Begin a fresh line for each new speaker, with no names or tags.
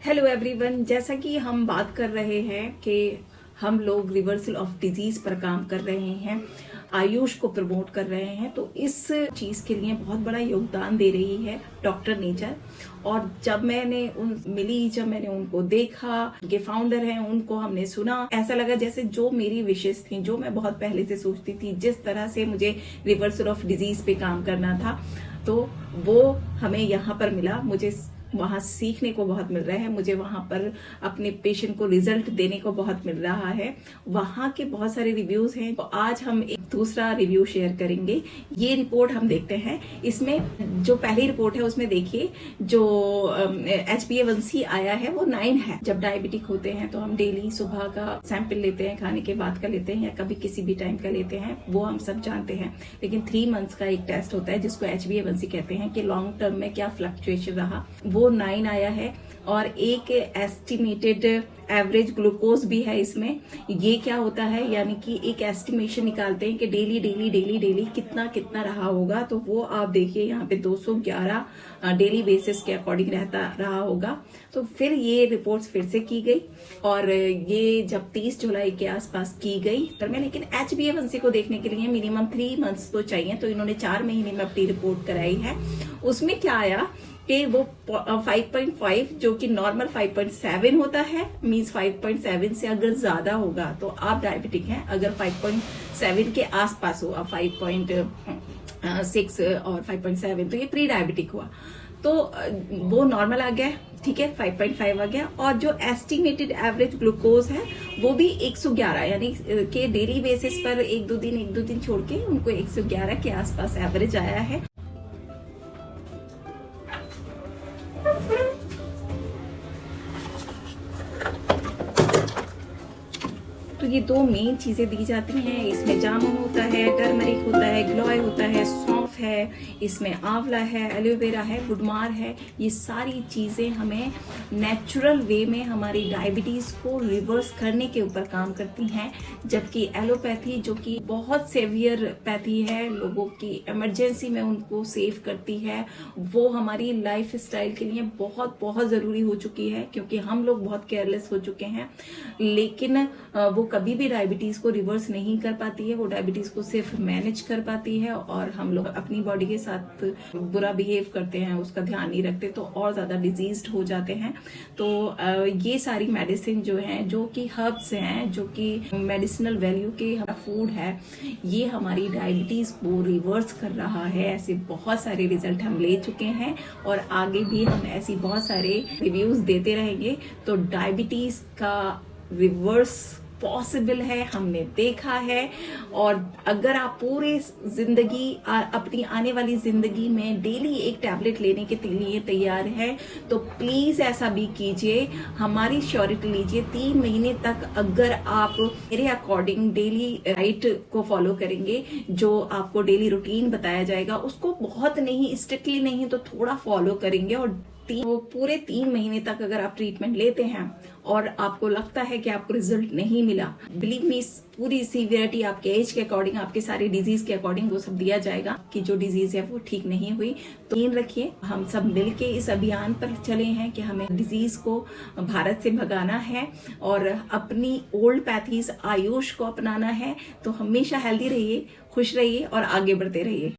Hello everyone, जैसा कि हम बात कर रहे हैं कि हम लोग रिवर्सल ऑफ डिजीज पर काम कर रहे हैं, आयुष को प्रमोट कर रहे हैं, तो इस चीज के लिए बहुत बड़ा योगदान दे रही है डॉक्टर नेचर। और जब मैंने उनको देखा, उनके फाउंडर हैं, उनको हमने सुना, ऐसा लगा जैसे जो मेरी विशेष थी, जो मैं बहुत पहले से सोचती थी, जिस तरह से मुझे रिवर्सल ऑफ डिजीज पे काम करना था, तो वो हमें यहाँ पर मिला। मुझे वहां सीखने को बहुत मिल रहा है, मुझे वहां पर अपने पेशेंट को रिजल्ट देने को बहुत मिल रहा है। वहां के बहुत सारे रिव्यूज हैं, तो आज हम एक दूसरा रिव्यू शेयर करेंगे। ये रिपोर्ट हम देखते हैं। इसमें जो पहली रिपोर्ट है उसमें देखिए, जो HbA1c आया है वो 9 है। जब डायबिटिक होते हैं तो हम डेली सुबह का सैंपल लेते हैं, खाने के बाद का लेते हैं या कभी किसी भी टाइम का लेते हैं, वो हम सब जानते हैं। लेकिन 3 मंथ्स का एक टेस्ट होता है जिसको HbA1c कहते हैं कि लॉन्ग टर्म में क्या फ्लक्चुएशन रहा, वो 9 आया है। और एक एस्टिमेटेड एवरेज ग्लूकोज भी है इसमें। ये क्या होता है, यानी कि एक एस्टिमेशन निकालते हैं कि डेली कितना कितना रहा होगा। तो वो आप देखिए यहाँ पे 211 डेली बेसिस के अकॉर्डिंग रहा होगा। तो फिर ये रिपोर्ट्स फिर से की गई और ये जब 30 जुलाई के आसपास की गई पर मैं, लेकिन HbA1c को देखने के लिए मिनिमम 3 मंथ्स तो चाहिए, तो इन्होंने 4 महीने में अपनी रिपोर्ट कराई है। उसमें क्या आया कि वो 5.5 जो कि नॉर्मल 5.7 होता है, मीन्स 5.7 से अगर ज्यादा होगा तो आप डायबिटिक हैं। अगर 5.7 के आसपास हो, 5.6 और 5.7, तो ये प्री डायबिटिक हुआ। तो वो नॉर्मल आ गया, ठीक है, 5.5 आ गया। और जो एस्टिमेटेड एवरेज ग्लूकोज है वो भी 111, यानी कि डेली बेसिस पर एक दो दिन छोड़ के उनको 111 के आसपास एवरेज आया है। तो ये 2 मेन चीजें दी जाती हैं। इसमें जामुन होता है, टर्मरिक होता है, गिलोय होता है, सौंफ है, इसमें आंवला है, एलोवेरा है, गुडमार है। ये सारी चीजें हमें नेचुरल वे में हमारी डायबिटीज को रिवर्स करने के ऊपर काम करती हैं। जबकि एलोपैथी, जो कि बहुत सेवियर पैथी है, लोगों की इमरजेंसी में उनको सेव करती है, वो हमारी लाइफ स्टाइल के लिए बहुत बहुत जरूरी हो चुकी है, क्योंकि हम लोग बहुत केयरलेस हो चुके हैं। लेकिन वो कभी भी डायबिटीज को रिवर्स नहीं कर पाती है, वो डायबिटीज को सिर्फ मैनेज कर पाती है। और हम लोग अपनी बॉडी के साथ बुरा बिहेव करते हैं, उसका ध्यान नहीं रखते, तो और ज्यादा डिजीज्ड हो जाते हैं। तो ये सारी मेडिसिन जो हैं, जो कि हर्ब्स हैं, जो कि मेडिसिनल वैल्यू के फूड है, ये हमारी डायबिटीज को रिवर्स कर रहा है। ऐसे बहुत सारे रिजल्ट हम ले चुके हैं और आगे भी हम ऐसी बहुत सारे रिव्यूज देते रहेंगे। तो डायबिटीज का रिवर्स पॉसिबल है, हमने देखा है। और अगर आप पूरे जिंदगी अपनी आने वाली जिंदगी में डेली एक टैबलेट लेने के लिए तैयार हैं, तो प्लीज ऐसा भी कीजिए, हमारी श्योरिटी लीजिए। 3 महीने तक अगर आप मेरे अकॉर्डिंग डेली डाइट को फॉलो करेंगे, जो आपको डेली रूटीन बताया जाएगा, उसको बहुत नहीं, स्ट्रिक्टली नहीं, तो थोड़ा फॉलो करेंगे, और पूरे 3 महीने तक अगर आप ट्रीटमेंट लेते हैं और आपको लगता है कि आपको रिजल्ट नहीं मिला, बिलीव मी, पूरी सीवियरिटी आपके एज के अकॉर्डिंग, आपके सारे डिजीज के अकॉर्डिंग वो सब दिया जाएगा कि जो डिजीज है वो ठीक नहीं हुई। तो यकीन रखिए, हम सब मिलके इस अभियान पर चले हैं कि हमें डिजीज को भारत से भगाना है और अपनी ओल्ड पैथीज आयुष को अपनाना है। तो हमेशा हेल्दी रहिए, खुश रहिए और आगे बढ़ते रहिए।